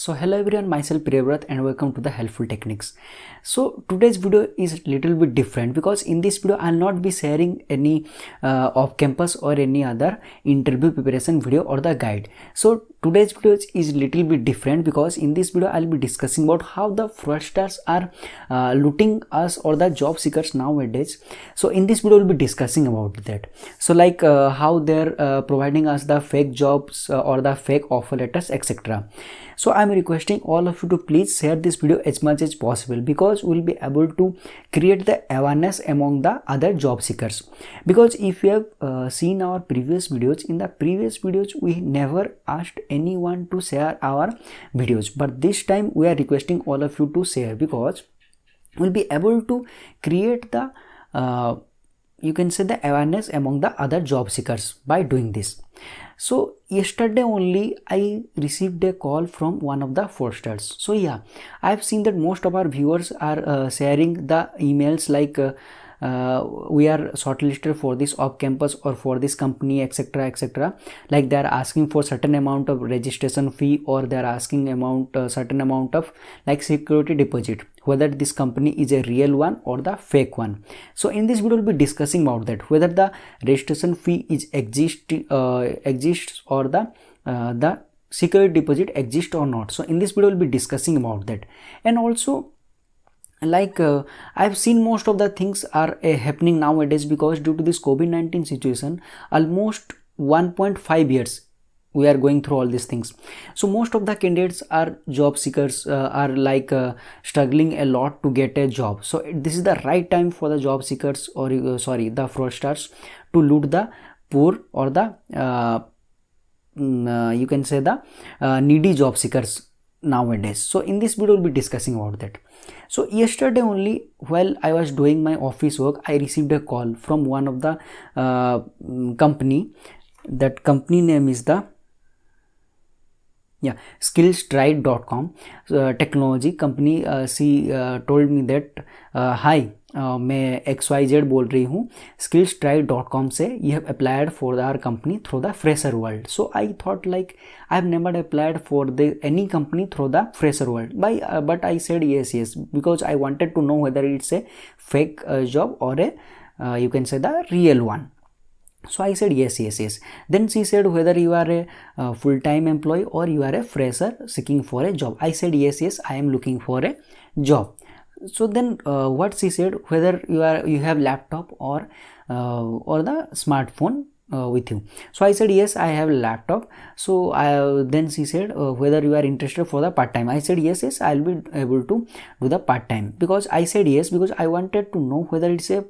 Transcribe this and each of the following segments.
So hello everyone, myself Priyavrat and welcome to the Helpful Techniques. So today's video is little bit different because in this video I'll not be sharing any off-campus or any other interview preparation video or the guide. So today's video is little bit different because in this video I'll be discussing about how the fraudsters are looting us or the job seekers nowadays. So in this video we'll be discussing about that. So like how they're providing us the fake jobs or the fake offer letters, etc. So I'm requesting all of you to please share this video as much as possible because we'll be able to create the awareness among the other job seekers. Because if you have seen our previous videos, in the previous videos we never asked anyone to share our videos, but this time we are requesting all of you to share because we'll be able to create the you can say the awareness among the other job seekers by doing this. So yesterday only I received a call from one of the fraudsters. So yeah, I've seen that most of our viewers are sharing the emails like we are shortlisted for this off campus or for this company, etc, etc. Like they are asking for certain amount of registration fee, or they are asking certain amount of like security deposit, whether this company is a real one or the fake one. So in this video we'll be discussing about that, whether the registration fee is exists or the security deposit exists or not. So in this video we'll be discussing about that. And also like I've seen most of the things are happening nowadays because due to this COVID-19 situation, almost 1.5 years we are going through all these things. So most of the candidates are job seekers, are like struggling a lot to get a job. So this is the right time for the job seekers or the fraudsters to loot the poor or the you can say the needy job seekers nowadays. So in this video we'll be discussing about that. So yesterday only while I was doing my office work, I received a call from one of the company. That company name is the skillstride.com technology company. She told me that hi, मैं XYZ बोल रही हूँ skillstride.com से, you have applied for our company through the fresher world. So I thought like I have never applied for any company through the fresher world, but I said yes because I wanted to know whether it's a fake job or a you can say the real one. So I said yes. Then she said whether you are a full-time employee or you are a fresher seeking for a job. I said yes, I am looking for a job. So then what she said, whether you have laptop or the smartphone with you. So I said yes, I have a laptop. So then she said whether you are interested for the part-time. I said yes, I'll be able to do the part-time. Because I said yes because I wanted to know whether it's a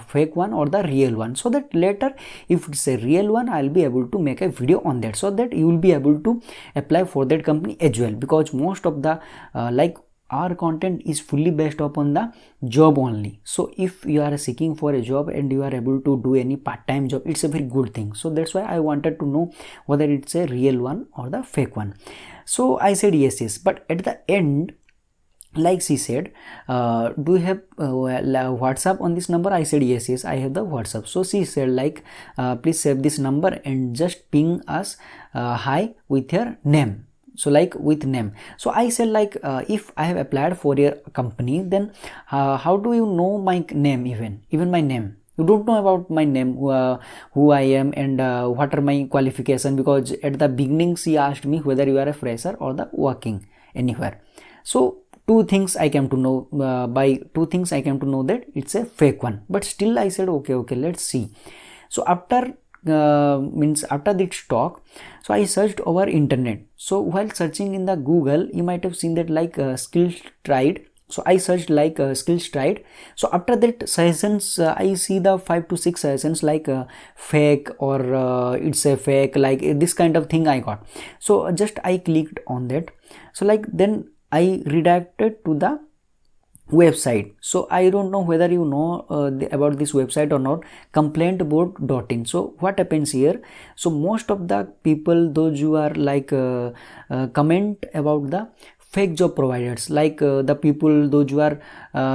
fake one or the real one, so that later if it's a real one I'll be able to make a video on that, so that you will be able to apply for that company as well. Because most of the like our content is fully based upon the job only. So if you are seeking for a job and you are able to do any part-time job, it's a very good thing. So that's why I wanted to know whether it's a real one or the fake one. So I said yes, but at the end, like she said, do you have WhatsApp on this number? I said yes, I have the WhatsApp. So she said like please save this number and just ping us hi with your name. So like with name. So I said like if I have applied for your company, then how do you know my name? Even my name, you don't know about my name, who I am and what are my qualification. Because at the beginning she asked me whether you are a fresher or the working anywhere. So two things I came to know, by two things I came to know that it's a fake one. But still I said okay, let's see. So after after this talk, so I searched over internet. So while searching in the Google, you might have seen that like Skillstride. So I searched like Skillstride. So after that suggestions, I see the 5 to 6 suggestions like fake or it's a fake, like this kind of thing I got. So just I clicked on that. So like then I redirected to the website. So I don't know whether you know about this website or not, complaintboard.in. So what happens here, so most of the people, those who are like comment about the fake job providers, like the people those who are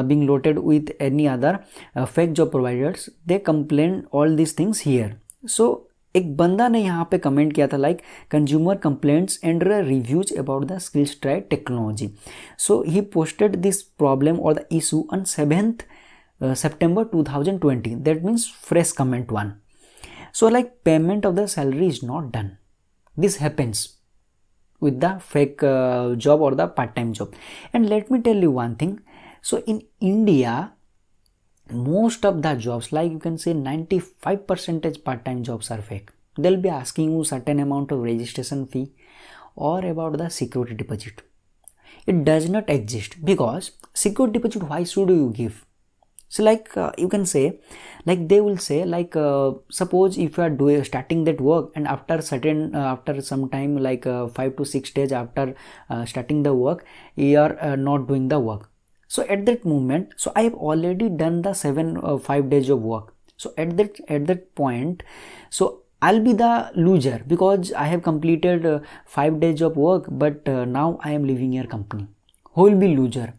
being loaded with any other fake job providers, they complain all these things here. So एक बंदा ने यहाँ पे comment किया था like consumer complaints and reviews about the skills tried technology. So he posted this problem or the issue on 7th September 2020. That means fresh comment one. So like payment of the salary is not done. This happens with the fake job or the part-time job. And let me tell you one thing. So in India, most of the jobs, like you can say 95% part-time jobs are fake. They'll be asking you certain amount of registration fee or about the security deposit. It does not exist, because security deposit, why should you give? So like you can say, like they will say like suppose if you are starting that work, and after after some time, like 5 to 6 days after starting the work, you are not doing the work. So at that moment, so I have already done the 5 days of work. So at that point, so I'll be the loser, because I have completed 5 days of work, but now I am leaving your company. Who will be loser?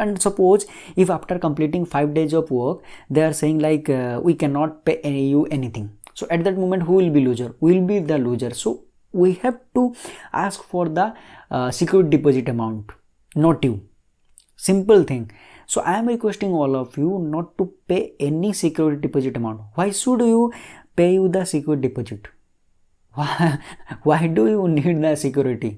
And suppose if after completing 5 days of work, they are saying like we cannot pay you anything. So at that moment, who will be loser? We will be the loser. So we have to ask for the security deposit amount, not you. Simple thing. So I am requesting all of you not to pay any security deposit amount. Why should you pay you the security deposit? Why do you need the security?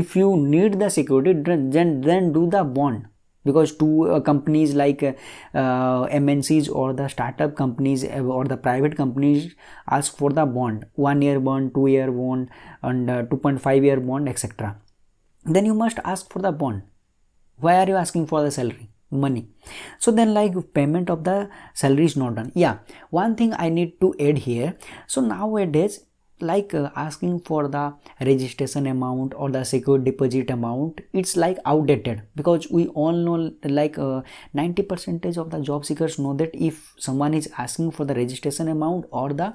If you need the security, then do the bond, because two companies like MNCs or the startup companies or the private companies ask for the bond, 1 year bond, 2 year bond, and 2.5 year bond, etc. Then you must ask for the bond. Why are you asking for the salary, money? So then like payment of the salary is not done. Yeah, one thing I need to add here. So nowadays, like asking for the registration amount or the secure deposit amount, it's like outdated, because we all know like 90% of the job seekers know that if someone is asking for the registration amount or the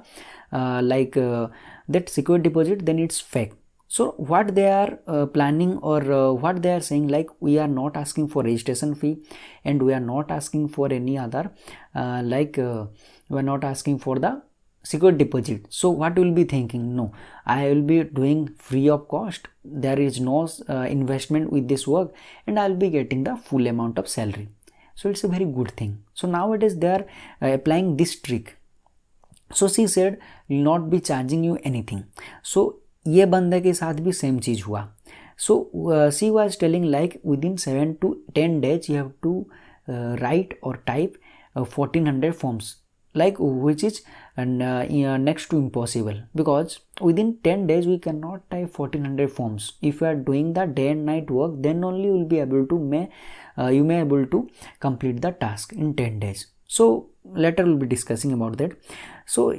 that secure deposit, then it's fake. So what they are planning, or what they are saying, like we are not asking for registration fee, and we are not asking for any other we are not asking for the secure deposit. So what will be thinking, no, I will be doing free of cost, there is no investment with this work, and I'll be getting the full amount of salary. So it's a very good thing. So nowadays they are applying this trick. So she said will not be charging you anything. So ये बंदे के साथ भी same चीज हुआ. So she was telling like within 7 to 10 days you have to write or type 1400 forms, like which is next to impossible, because within 10 days we cannot type 1400 forms. If you are doing the day and night work, then only you will be able to you may able to complete the task in 10 days. So later we'll be discussing about that. So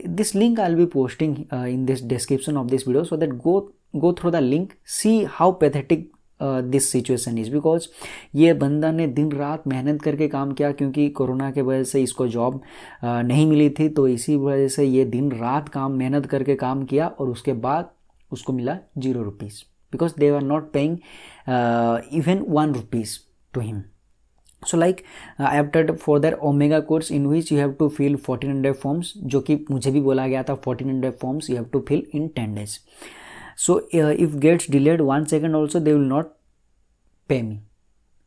this link I'll be posting in this description of this video, so that go through the link, see how pathetic this situation is, because ये बंदा ने दिन रात मेहनत करके काम किया, क्योंकि कोरोना के वजह से इसको जॉब नहीं मिली थी, तो इसी वजह से ये दिन रात मेहनत करके काम किया, और उसके बाद उसको मिला 0 rupees, because they are not paying even 1 rupees to him. So like I opted for their Omega course, in which you have to fill 1400 forms, जो कि मुझे भी बोला गया था 1400 forms you have to fill in 10 days. So if gets delayed 1 second also, they will not pay me.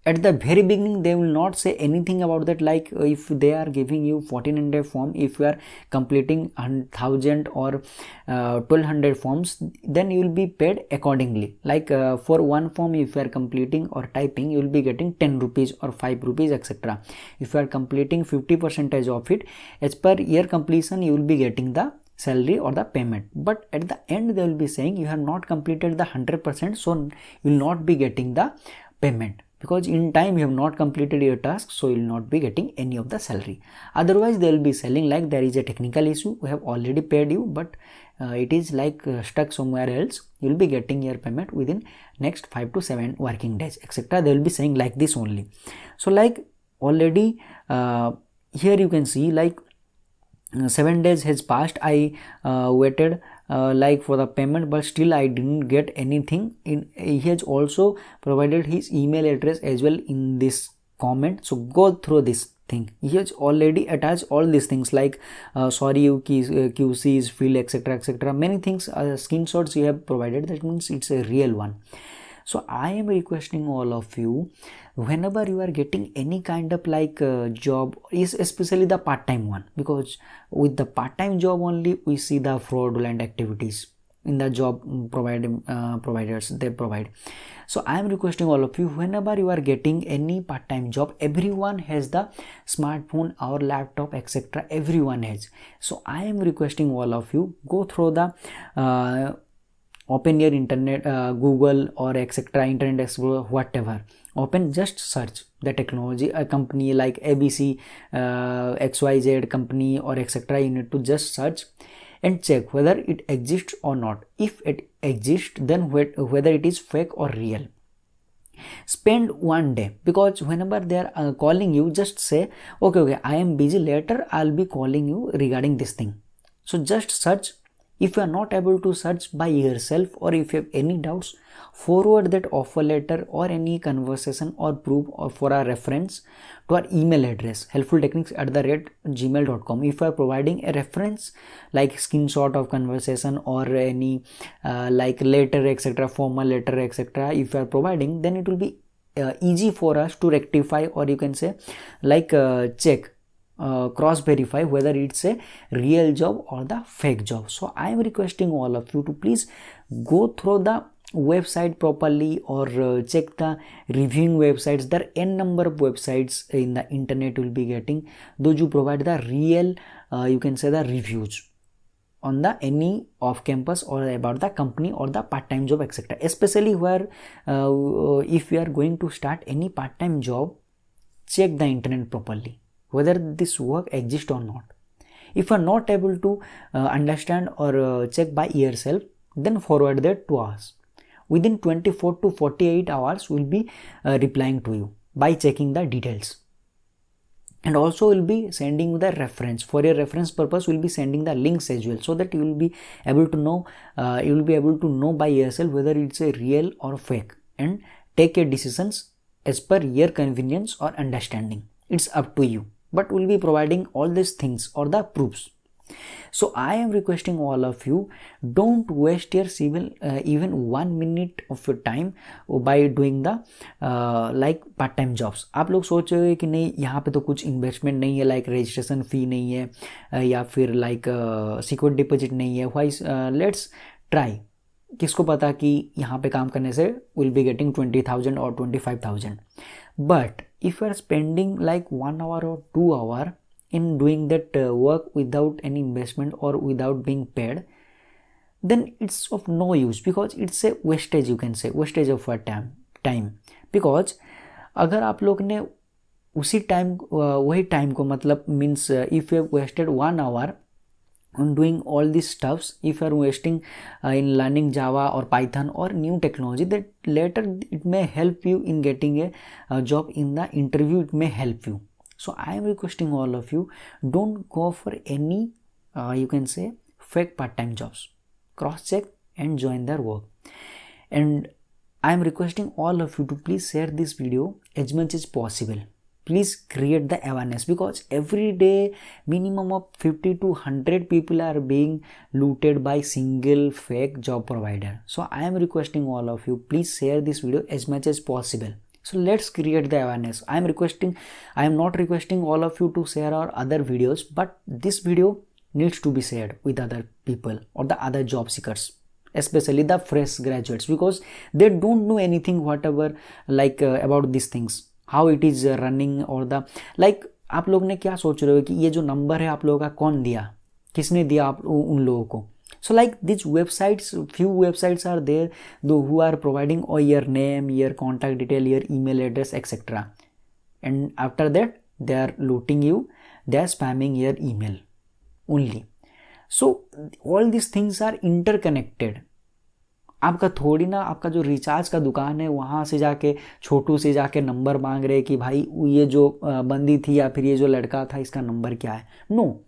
At the very beginning they will not say anything about that, like if they are giving you 1400 form, if you are completing 1000 or 1200 forms, then you will be paid accordingly. Like for one form if you are completing or typing, you will be getting 10 rupees or 5 rupees, etc. If you are completing 50% of it, as per year completion you will be getting the salary or the payment. But at the end they will be saying you have not completed the 100%, so you will not be getting the payment, because in time you have not completed your task, so you will not be getting any of the salary. Otherwise they will be selling like there is a technical issue, we have already paid you, but it is like stuck somewhere else, you will be getting your payment within next 5 to 7 working days, etc. They will be saying like this only. So like already here you can see like 7 days has passed, I waited like for the payment, but still I didn't get anything. He has also provided his email address as well in this comment, so go through this. thing. He has already attached all these things like sorry you QCs field etc, many things, screenshots you have provided. That means it's a real one. So I am requesting all of you, whenever you are getting any kind of like job, is especially the part-time one, because with the part-time job only we see the fraudulent activities in the job providers they provide. So I am requesting all of you, whenever you are getting any part-time job, everyone has the smartphone or laptop etc, everyone has. So I am requesting all of you, go through the open your internet, Google or etc, Internet Explorer, whatever, open, just search the technology, a company like ABC, XYZ company or etc. You need to just search and check whether it exists or not. If it exists, then whether it is fake or real. Spend one day, because whenever they are calling you, just say okay, I am busy, later I'll be calling you regarding this thing. So just search. If you are not able to search by yourself, or if you have any doubts, forward that offer letter or any conversation or proof or for a reference to our email address helpfultechniques@gmail.com. If you are providing a reference like screenshot of conversation or any like letter etc, formal letter etc, if you are providing, then it will be easy for us to rectify, or you can say like check, cross verify whether it's a real job or the fake job. So I am requesting all of you to please go through the website properly, or check the reviewing websites. There are n number of websites in the internet will be getting, those who provide the real you can say the reviews on the any off campus or about the company or the part-time job etc, especially where if you are going to start any part-time job, check the internet properly whether this work exists or not. If you are not able to understand or check by yourself, then forward that to us. Within 24 to 48 hours we'll be replying to you by checking the details, and also we'll be sending the reference. For your reference purpose, we'll be sending the links as well, so that you will be able to know by yourself whether it's a real or fake, and take your decisions as per your convenience or understanding. It's up to you, but we'll be providing all these things or the proofs. So I am requesting all of you, don't waste your even 1 minute of your time by doing the like part time jobs. आप लोग सोच रहे हो कि नहीं यहाँ पे तो कुछ इन्वेस्टमेंट नहीं है, लाइक रजिस्ट्रेशन फी नहीं है या फिर लाइक सिक्योरिटी डिपॉजिट नहीं है, व्हाई लेट्स ट्राई। किसको पता कि यहाँ पे काम करने से विल बी गेटिंग 20,000 और 25,000, but if you are spending like 1 hour or 2 hour in doing that work without any investment or without being paid, then it's of no use, because it's a wastage, you can say wastage of our time. Because अगर आप लोग ने उसी time वही time को मतलब means if you have wasted 1 hour on doing all these stuffs, if you are wasting in learning Java or Python or new technology, that later it may help you in getting a job in the interview, it may help you. So I am requesting all of you, don't go for any you can say fake part-time jobs. Cross check and join their work. And I am requesting all of you to please share this video as much as possible. Please create the awareness, because every day minimum of 50 to 100 people are being looted by single fake job provider. So I am requesting all of you, please share this video as much as possible. So let's create the awareness. I am not requesting all of you to share our other videos, but this video needs to be shared with other people or the other job seekers, especially the fresh graduates, because they don't know anything whatever like about these things, how it is running or the like. आप लोग ने क्या सोच रहे हो कि ये जो नंबर है आप लोगों का कौन दिया, किसने दिया आप उन लोगों को. So like these websites, few websites are there who are providing your name, your contact detail, your email address, etc. And after that they are looting you, they are spamming your email only. So all these things are interconnected. आपका थोड़ी ना आपका जो recharge का दुकान है वहाँ से जाके छोटू से जाके नंबर मांग रहे कि भाई ये जो बंदी थी या फिर ये जो लड़का था इसका नंबर क्या है. No,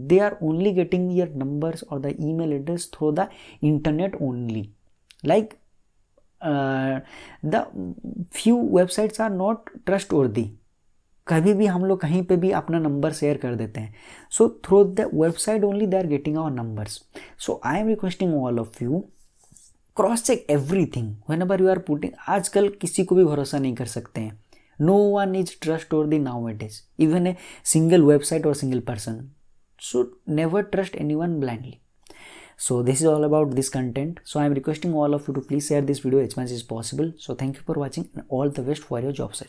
they are only getting your numbers or the email address through the internet only. Like the few websites are not trustworthy. कभी भी हम लोग कहीं पे भी अपना नंबर शेयर कर देते हैं. So through the website only they are getting our numbers. So I am requesting all of you, cross check everything whenever you are putting. आजकल किसी को भी भरोसा नहीं कर सकते हैं. No one is trust or the now it is, even a single website or single person. So never trust anyone blindly. So this is all about this content. So I am requesting all of you to please share this video as much as possible. So thank you for watching and all the best for your job search.